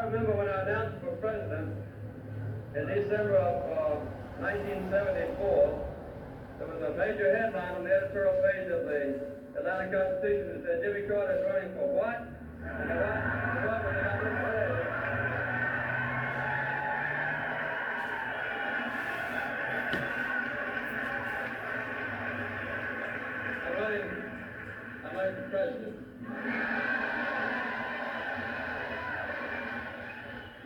I remember when I announced for president in December of 1974, there was a major headline on the editorial page of the Atlanta Constitution that said Jimmy Carter is running for what? And what was it I didn't say? I'm running for president.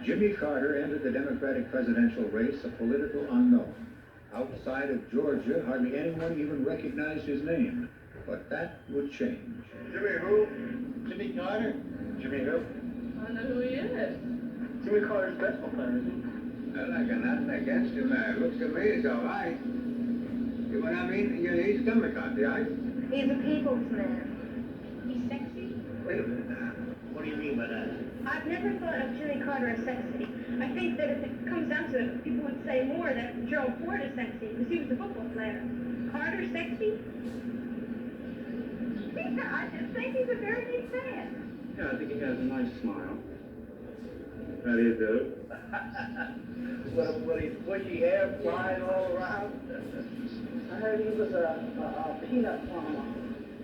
Jimmy Carter entered the Democratic presidential race a political unknown. Outside of Georgia, hardly anyone even recognized his name. But that would change. Jimmy who? Jimmy Carter? Jimmy who? I don't know who he is. Jimmy Carter's baseball player, isn't he? Well, I got nothing against him. Looks to me it's all right. You know what I mean? He's Democrat, right? He's a people's man. He's sexy? Wait a minute now. What do you mean by that? I've never thought of Jimmy Carter as sexy. I think that if it comes down to it, people would say more that Gerald Ford is sexy because he was a football player. Carter sexy? I just think he's a very neat man. Yeah, I think he has a nice smile. How do you do? With his bushy hair flying all around. I heard he was a peanut farmer.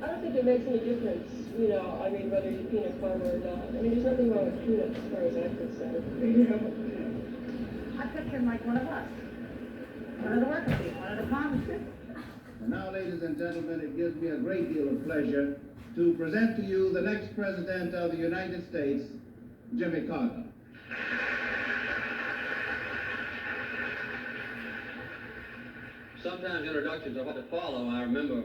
I don't think it makes any difference, you know, I mean, whether you're a peanut farmer or not. I mean, there's nothing wrong with peanuts as far as I'm concerned, you know. I picture him like one of us. One of the working people, one of the farmers. And now, ladies and gentlemen, it gives me a great deal of pleasure to present to you the next President of the United States, Jimmy Carter. Sometimes introductions are hard to follow. I remember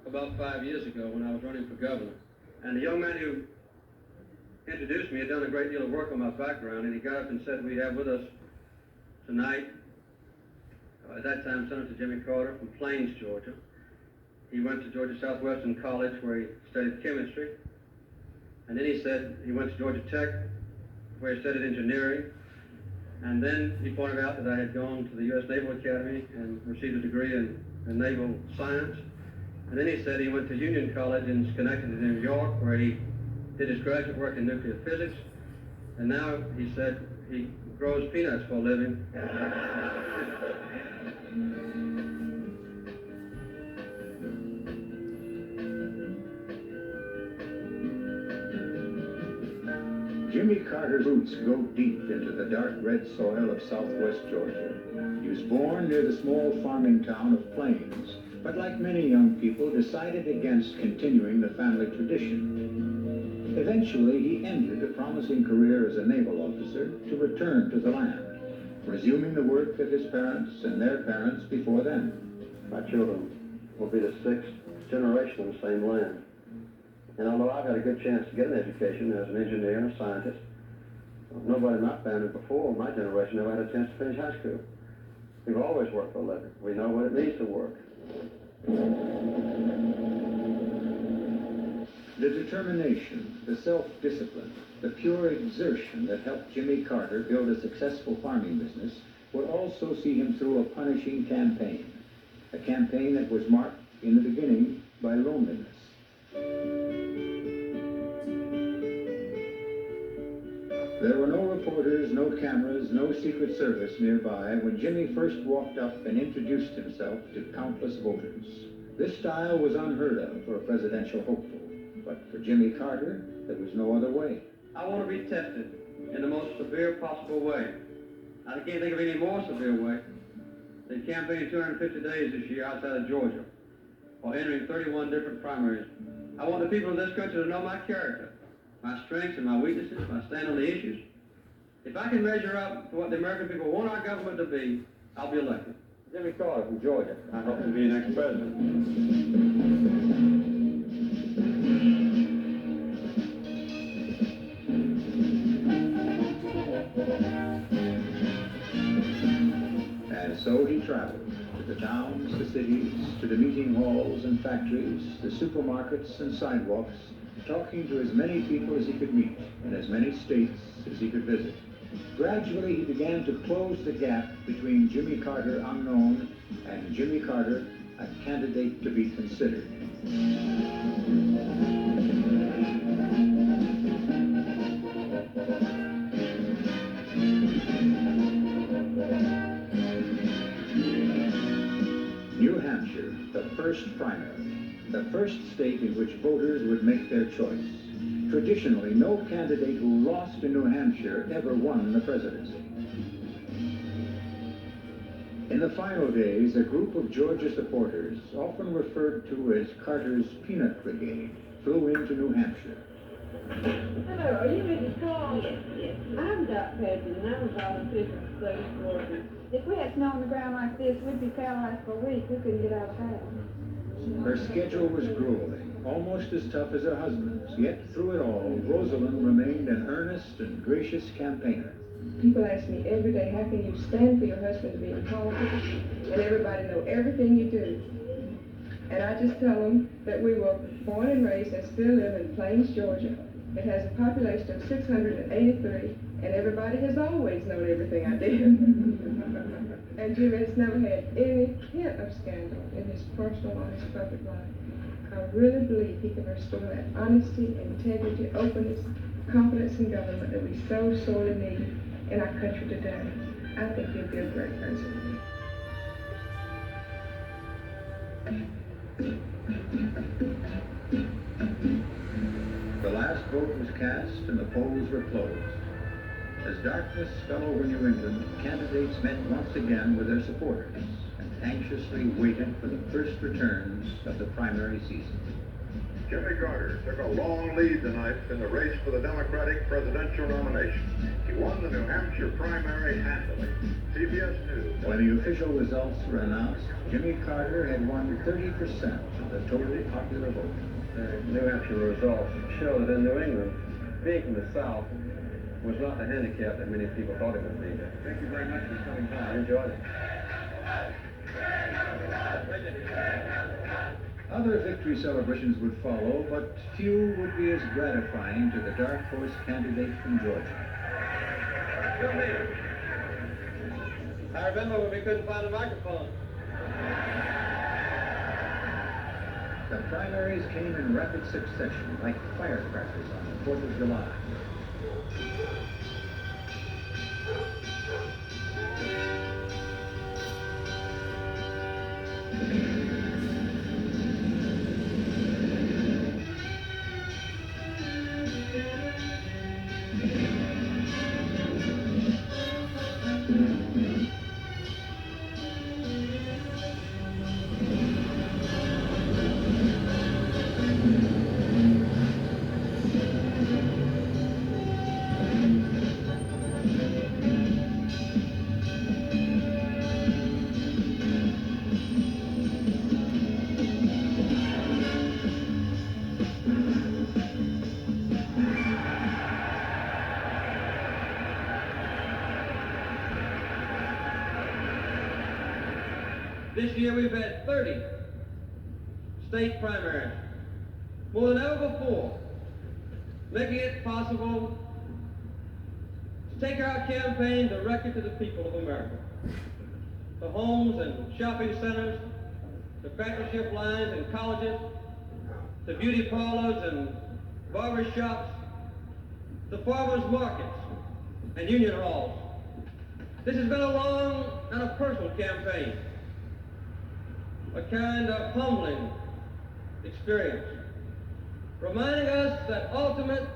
about 5 years ago when I was running for governor, and the young man who introduced me had done a great deal of work on my background, and he got up and said, we have with us tonight, at that time, Senator Jimmy Carter from Plains, Georgia. He went to Georgia Southwestern College where he studied chemistry, and then he said he went to Georgia Tech where he studied engineering, and then he pointed out that I had gone to the U.S. Naval Academy and received a degree in naval science. And then he said he went to Union College in Schenectady, New York, where he did his graduate work in nuclear physics. And now he said he grows peanuts for a living. Jimmy Carter's roots go deep into the dark red soil of southwest Georgia. He was born near the small farming town of Plains, but like many young people, decided against continuing the family tradition. Eventually, he ended a promising career as a naval officer to return to the land, resuming the work of his parents and their parents before them. My children will be the sixth generation of the same land. And although I've had a good chance to get an education as an engineer and a scientist, nobody in my family before my generation ever had a chance to finish high school. We've always worked for a living. We know what it means to work. The determination, the self-discipline, the pure exertion that helped Jimmy Carter build a successful farming business would also see him through a punishing campaign, a campaign that was marked in the beginning by loneliness. There were no reporters, no cameras, no Secret Service nearby when Jimmy first walked up and introduced himself to countless voters. This style was unheard of for a presidential hopeful, but for Jimmy Carter, there was no other way. I want to be tested in the most severe possible way. I can't think of any more severe way than campaigning 250 days this year outside of Georgia, or entering 31 different primaries. I want the people of this country to know my character, my strengths and my weaknesses, my stand on the issues. If I can measure up to what the American people want our government to be, I'll be elected. Jimmy Carter from Georgia. I hope to be the next president. And so he traveled to the towns, the cities, to the meeting halls and factories, the supermarkets and sidewalks, talking to as many people as he could meet in as many states as he could visit. Gradually, he began to close the gap between Jimmy Carter unknown and Jimmy Carter, a candidate to be considered. New Hampshire, the first primary, the first state in which voters would make their choice. Traditionally, no candidate who lost in New Hampshire ever won the presidency. In the final days, a group of Georgia supporters, often referred to as Carter's Peanut Brigade, flew into New Hampshire. Hello, are you Mrs. Call? Yes. I'm Doc Paget, and I'm a volunteer from the state of Georgia. If we had snow on the ground like this, we'd be paralyzed for a week. We couldn't get out of town. Her schedule was grueling, almost as tough as her husband's, yet through it all, Rosalind remained an earnest and gracious campaigner. People ask me every day, how can you stand for your husband to be in politics and everybody know everything you do? And I just tell them that we were born and raised and still live in Plains, Georgia. It has a population of 683, and everybody has always known everything I did. And Jim has never had any hint of scandal in his personal or his public life. I really believe he can restore that honesty, integrity, openness, confidence in government that we so sorely need in our country today. I think he'll be a great president. The last vote was cast and the polls were closed. As darkness fell over New England, candidates met once again with their supporters and anxiously waited for the first returns of the primary season. Jimmy Carter took a long lead tonight in the race for the Democratic presidential nomination. He won the New Hampshire primary handily. CBS News. When the official results were announced, Jimmy Carter had won 30% of the total popular vote. The New Hampshire results show that in New England, being from the South was not the handicap that many people thought it would be. Thank you very much for coming by. I enjoyed it. Other victory celebrations would follow, but few would be as gratifying to the dark horse candidate from Georgia. I remember when we couldn't find a microphone. The primaries came in rapid succession, like firecrackers on the 4th of July. This year we've had 30 state primaries, more than ever before, making it possible to take our campaign directly to the people of America. The homes and shopping centers, the apprenticeship lines and colleges, the beauty parlors and barber shops, the farmers markets and union halls. This has been a long and a personal campaign. A kind of humbling experience, reminding us that ultimate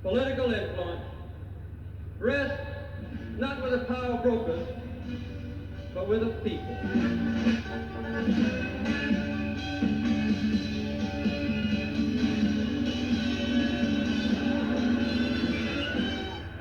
political influence rests not with the power brokers, but with the people.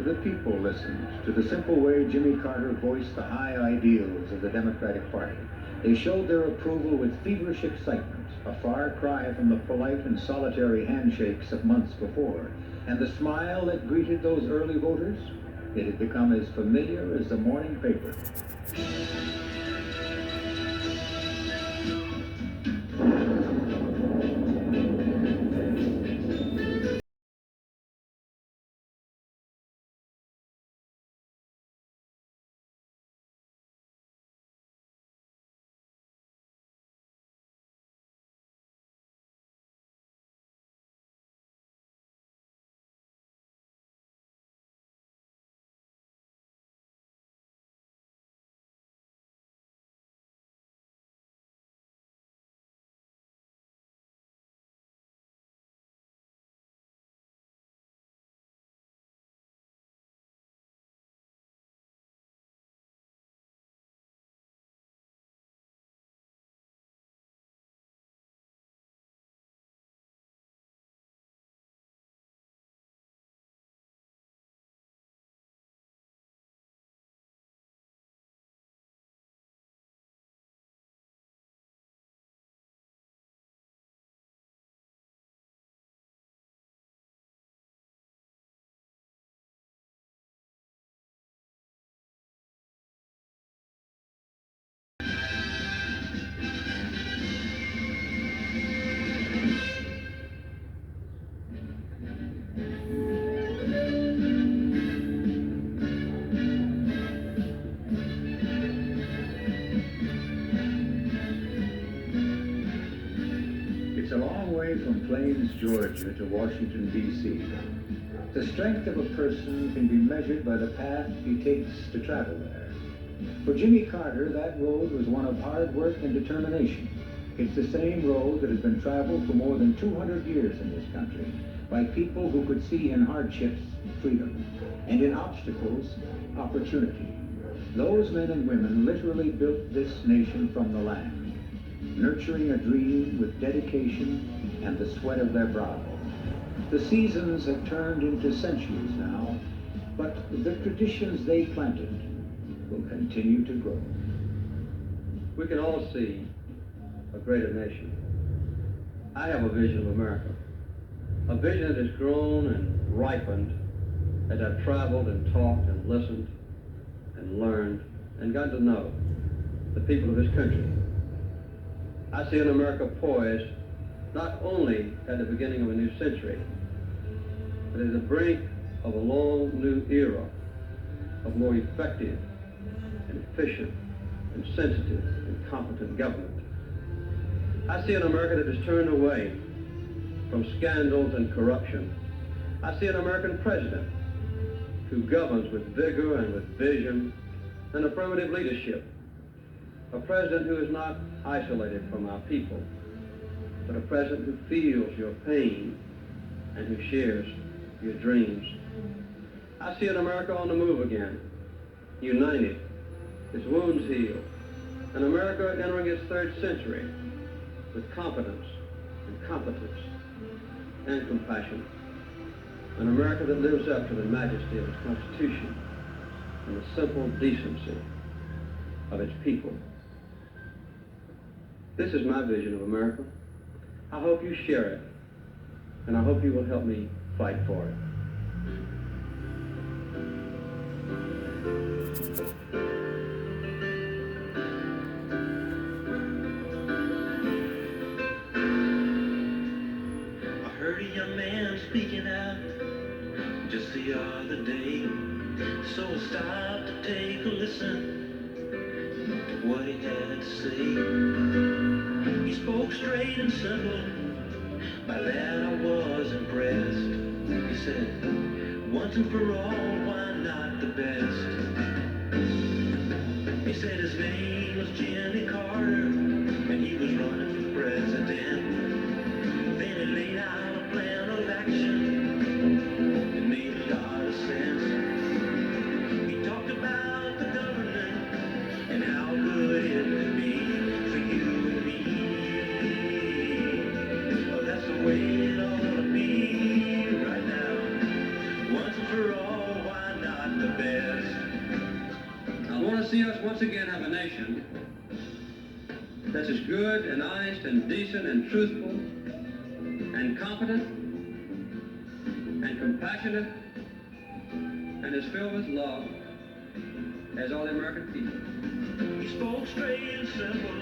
The people listened to the simple way Jimmy Carter voiced the high ideals of the Democratic Party. They showed their approval with feverish excitement, a far cry from the polite and solitary handshakes of months before. And the smile that greeted those early voters, it had become as familiar as the morning paper. It's a long way from Plains, Georgia to Washington, D.C. The strength of a person can be measured by the path he takes to travel there. For Jimmy Carter, that road was one of hard work and determination. It's the same road that has been traveled for more than 200 years in this country by people who could see in hardships freedom and in obstacles opportunity. Those men and women literally built this nation from the land, nurturing a dream with dedication and the sweat of their brow. The seasons have turned into centuries now, but the traditions they planted will continue to grow. We can all see a greater nation. I have a vision of America, a vision that has grown and ripened as I've traveled and talked and listened and learned and gotten to know the people of this country. I see an America poised not only at the beginning of a new century, but at the brink of a long new era of more effective and efficient and sensitive and competent government. I see an America that has turned away from scandals and corruption. I see an American president who governs with vigor and with vision and affirmative leadership. A president who is not isolated from our people, but a president who feels your pain and who shares your dreams. I see an America on the move again, united, its wounds healed, an America entering its third century with competence and competence and compassion. An America that lives up to the majesty of its Constitution and the simple decency of its people. This is my vision of America. I hope you share it, and I hope you will help me fight for it. Speaking out just the other day, so I stopped to take a listen to what he had to say. He spoke straight and simple, by that I was impressed. He said, once and for all, why not the best? He said his name was Jimmy Carter, and he was running for president. Then he laid out a plan of action. It made a lot of sense. He talked about the government and how good it could be for you and me. Oh, that's the way it ought to be right now. Once and for all, why not the best? I want to see us once again have a nation that's as good and honest and decent and truthful and competent and compassionate and is filled with love as all the American people. He spoke straight and simple,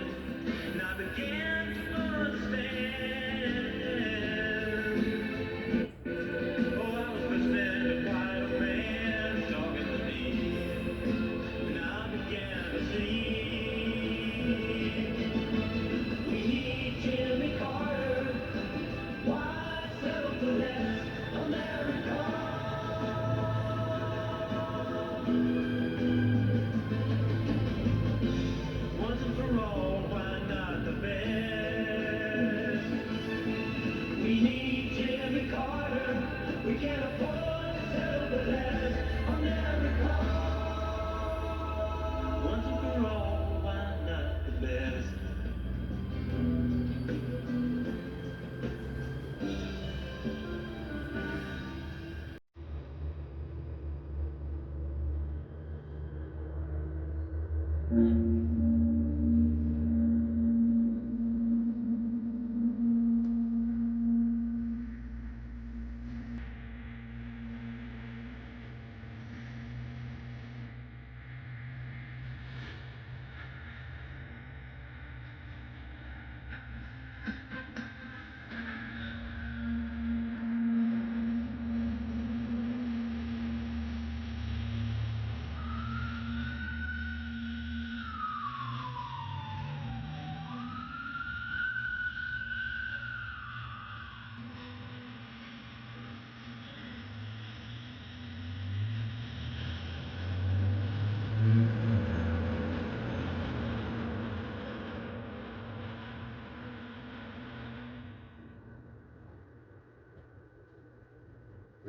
and I began to understand. Oh, I was listening to quite a man talking to me, and I began to see we need Jimmy Carter. Why settle for less, America? Once and for all, why not the best?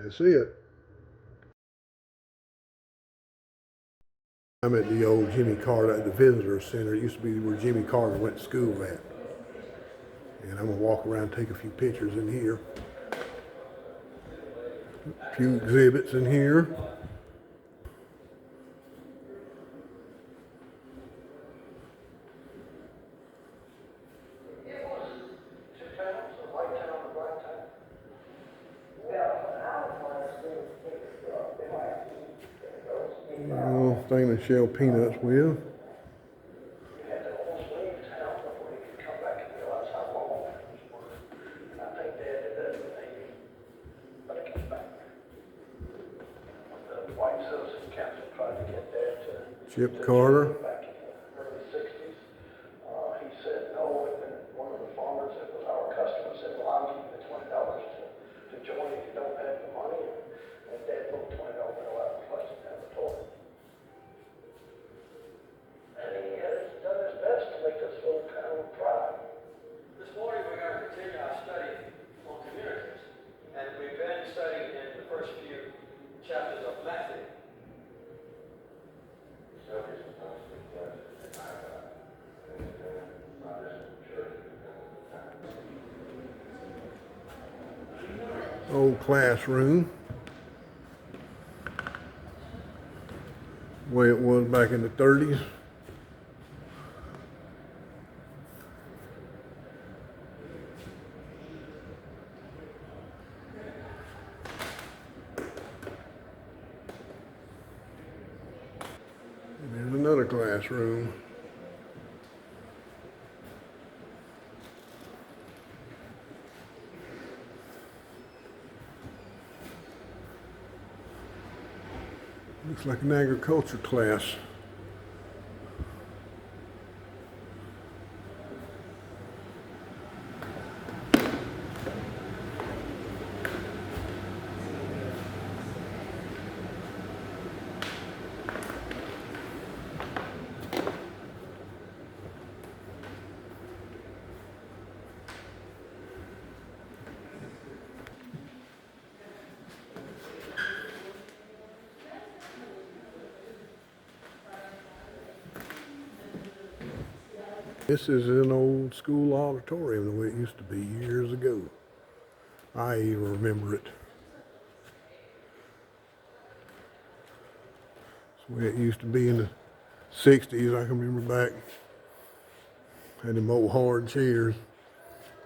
That's it. I'm at the old Jimmy Carter at the Visitor Center. It used to be where Jimmy Carter went to school at. And I'm gonna walk around and take a few pictures in here. A few exhibits in here. Thing to shell peanuts with. Chip Carter. Old classroom, the way it was back in the 30s. And there's another classroom. Looks like an agriculture class. This is an old school auditorium the way it used to be years ago. I even remember it. It's the way it used to be in the 60s. I can remember back. Had them old hard chairs.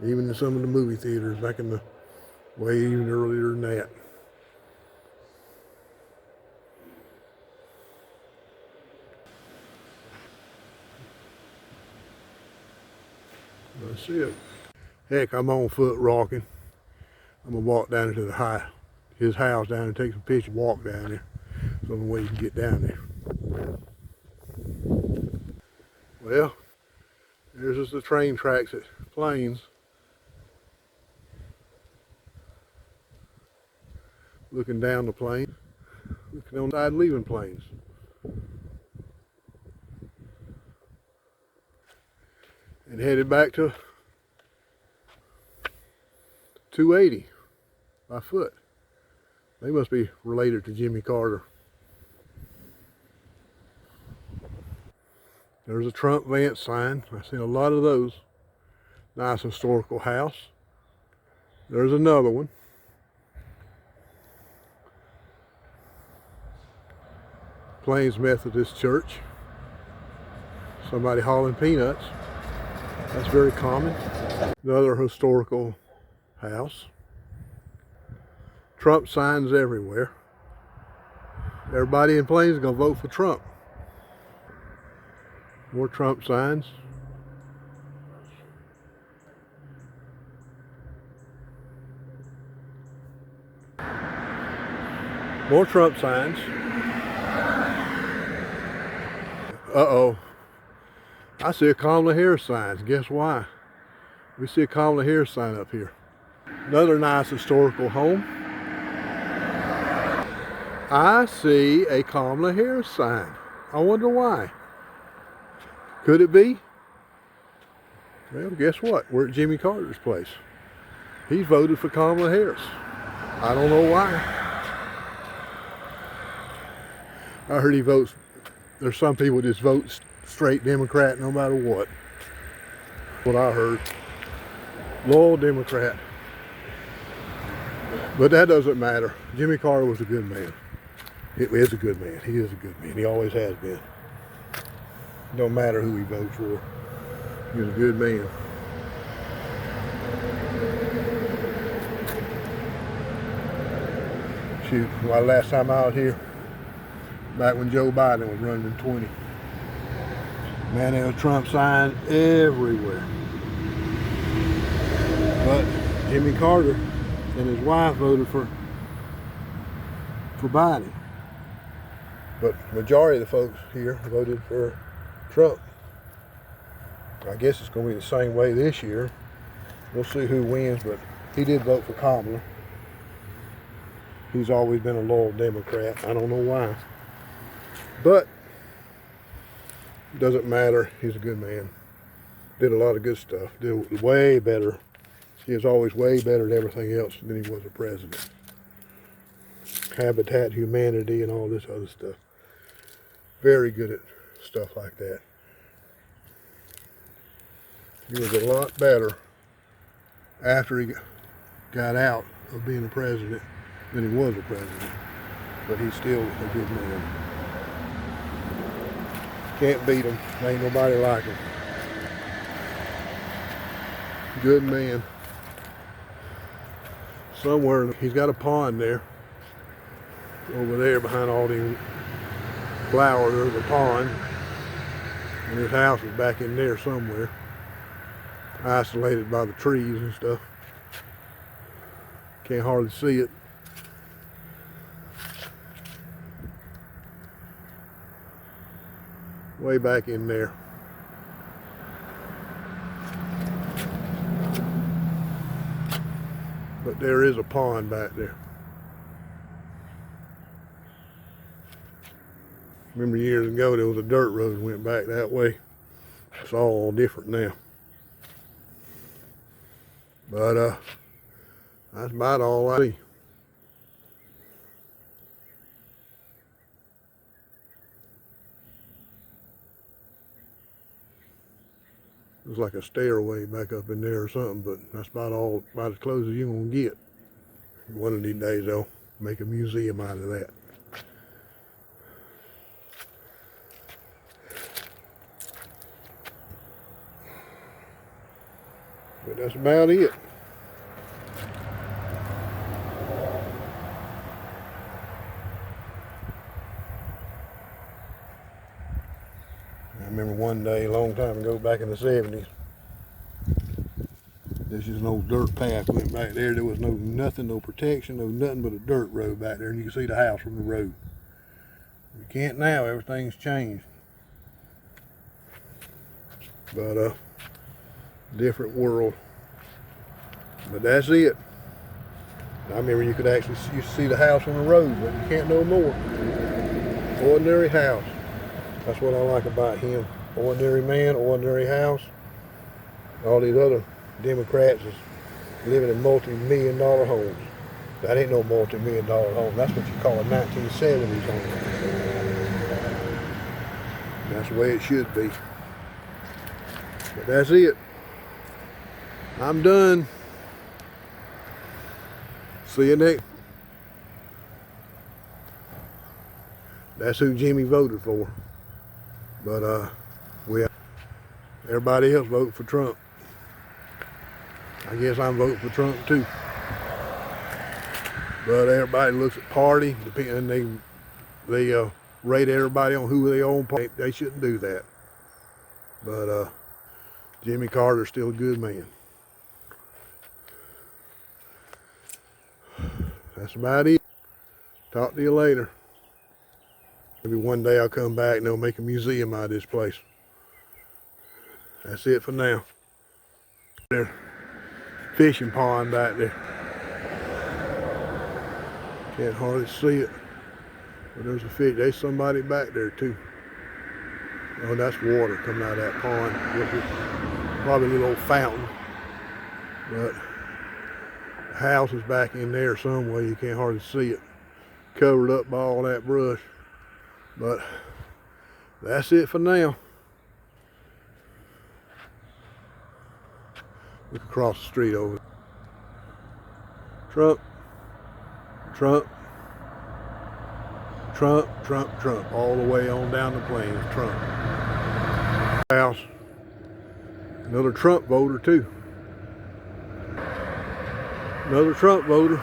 Even in some of the movie theaters back in the way even earlier than that. That's it. Heck, I'm on foot walking. I'm gonna walk down into his house down and take some pictures, walk down there. It's the only way you can get down there. Well, there's just the train tracks at Plains. Looking down the Plains, looking on the side leaving Plains. And headed back to 280 by foot. They must be related to Jimmy Carter. There's a Trump Vance sign. I've seen a lot of those. Nice historical house. There's another one. Plains Methodist Church. Somebody hauling peanuts. That's very common. Another historical house. Trump signs everywhere. Everybody in Plains is gonna vote for Trump. More Trump signs. More Trump signs. Uh-oh. I see a Kamala Harris sign. Guess why? We see a Kamala Harris sign up here. Another nice historical home. I see a Kamala Harris sign. I wonder why. Could it be? Well, guess what? We're at Jimmy Carter's place. He voted for Kamala Harris. I don't know why. I heard he votes, there's some people just vote straight Democrat no matter what. What I heard. Loyal Democrat. But that doesn't matter. Jimmy Carter was a good man. He is a good man. He is a good man. He always has been. Don't matter who he votes for. He was a good man. Shoot, last time I was here, back when Joe Biden was running in 20. Man, there was Trump signs everywhere. But Jimmy Carter and his wife voted for Biden. But the majority of the folks here voted for Trump. I guess it's going to be the same way this year. We'll see who wins, but he did vote for Kamala. He's always been a loyal Democrat. I don't know why. But it doesn't matter. He's a good man. Did a lot of good stuff. Did way better. He was always way better than everything else than he was a president. Habitat, humanity, and all this other stuff. Very good at stuff like that. He was a lot better after he got out of being a president than he was a president. But he's still a good man. Can't beat him. Ain't nobody like him. Good man. Somewhere, he's got a pond there. Over there behind all these flowers, there's a pond. And his house is back in there somewhere. Isolated by the trees and stuff. Can't hardly see it. Way back in there. But there is a pond back there. Remember years ago there was a dirt road that went back that way. It's all different now. But that's about all I see. Looks like a stairway back up in there or something, but that's about as close as you're gonna get. One of these days they'll make a museum out of that. But that's about it. I remember one day, a long time ago, back in the 70s, there's just an old dirt path went back there. There was nothing, no protection, nothing but a dirt road back there, and you can see the house from the road. You can't now, everything's changed. But different world. But that's it. I remember you could actually see the house on the road, but you can't no more. Ordinary house. That's what I like about him. Ordinary man, ordinary house. All these other Democrats is living in multi-million-dollar homes. That ain't no multi-million-dollar home. That's what you call a 1970s home. That's the way it should be. But that's it. I'm done. See you next. That's who Jimmy voted for. But everybody else voted for Trump. I guess I'm voting for Trump too. But everybody looks at party, and they rate everybody on who they own. They shouldn't do that. But Jimmy Carter's still a good man. That's about it. Talk to you later. Maybe one day I'll come back and they'll make a museum out of this place. That's it for now. There, fishing pond back there. Can't hardly see it. But there's a fish. There's somebody back there too. Oh, that's water coming out of that pond. Probably a little old fountain. But the house is back in there somewhere. You can't hardly see it. Covered up by all that brush. But that's it for now. Look across the street over. Trump, Trump, Trump, Trump, Trump, all the way on down the plains, Trump. House, another Trump voter too. Another Trump voter.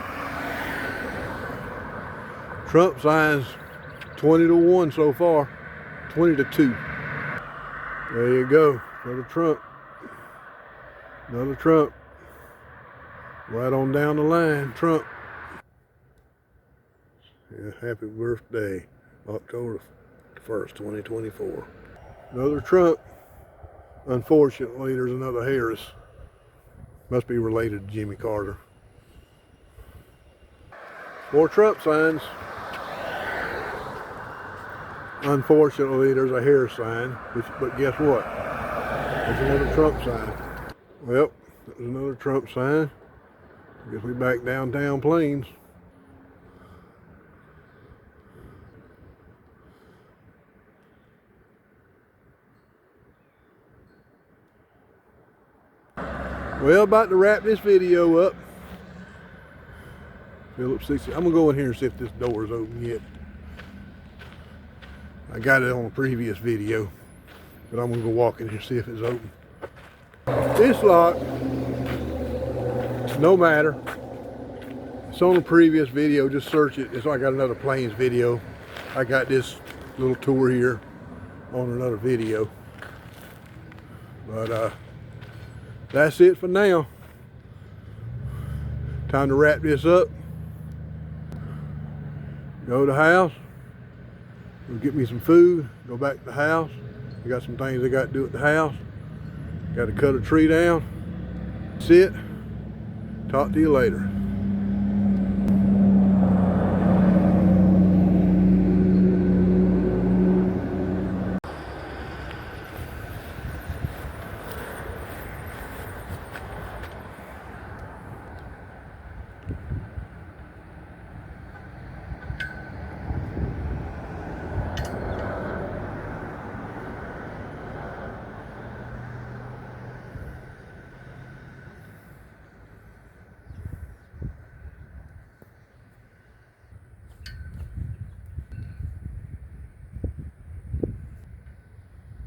Trump signs 20-1 so far, 20-2. There you go, another Trump. Another Trump. Right on down the line, Trump. Yeah, happy birthday, October 1st, 2024. Another Trump. Unfortunately, there's another Harris. Must be related to Jimmy Carter. More Trump signs. Unfortunately, there's a Harris sign, but guess what? There's another Trump sign. Well, there's another Trump sign. I guess we back downtown Plains. Well, about to wrap this video up. Phillips 60. I'm gonna go in here and see if this door is open yet. I got it on a previous video, but I'm gonna go walk in here and see if it's open. This lock, no matter. It's on a previous video, just search it. It's like I got another Plains video. I got this little tour here on another video. But that's it for now. Time to wrap this up. Go to the house. Go get me some food. Go back to the house. I got some things I got to do at the house. Got to cut a tree down. That's it. Talk to you later.